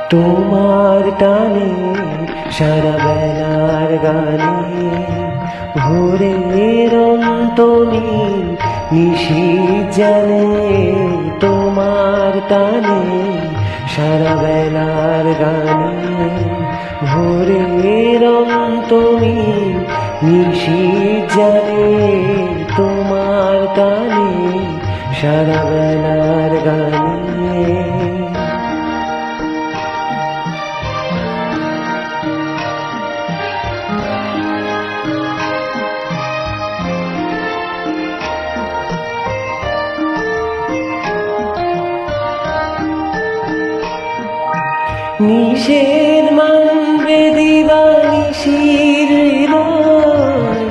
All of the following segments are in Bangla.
তোমার টানে সারা বেলার গানে ভোরের অন্তনীল নিশীথ জানে। তোমার টানে সারা বেলার গানে ভোরের অন্তনীল নিশীথ জানে। তোমার টানে সারা বেলার গানে নিষেধ মানবে দিবানিশির হৃদয়।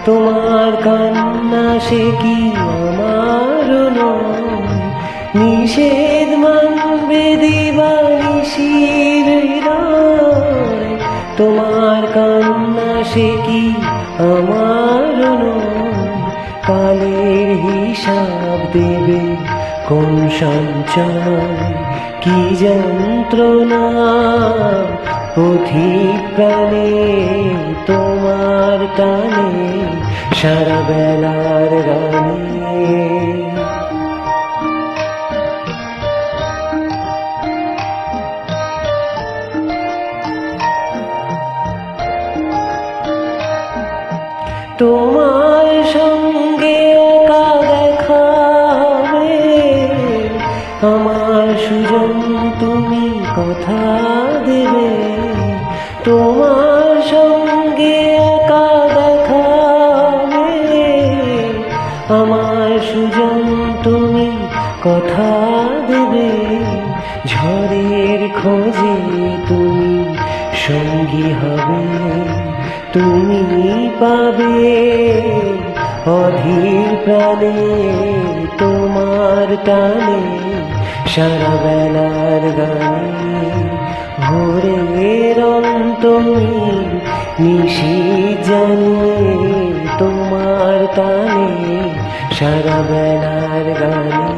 তোমার কান্না সে কি আমার নয়। নিষেধ মানবে দিবানিশির হৃদয়। তোমার কান্না সে কি আমার নয়। কালের হিসাব দেবে কোন সঞ্চয়। কি যন্ত্রণা পথিক প্রাণে তোমার টানে সারা বেলার গানে। তোমার সঙ্গে একা দেখা হবে আমার সুজন, তুমি কথা দেবে। তোমার সঙ্গে একা দেখা হবে আমার সুজন, তুমি কথা দেবে। ঝড়ের খোঁজে তুমি সঙ্গী হবে। তুমি পাবে অধীর প্রাণে তোমার টানে সারা বেলার গানে ভোরের অন্তনীল নিশীথ জানে। তোমার টানে সারা বেলার গানে।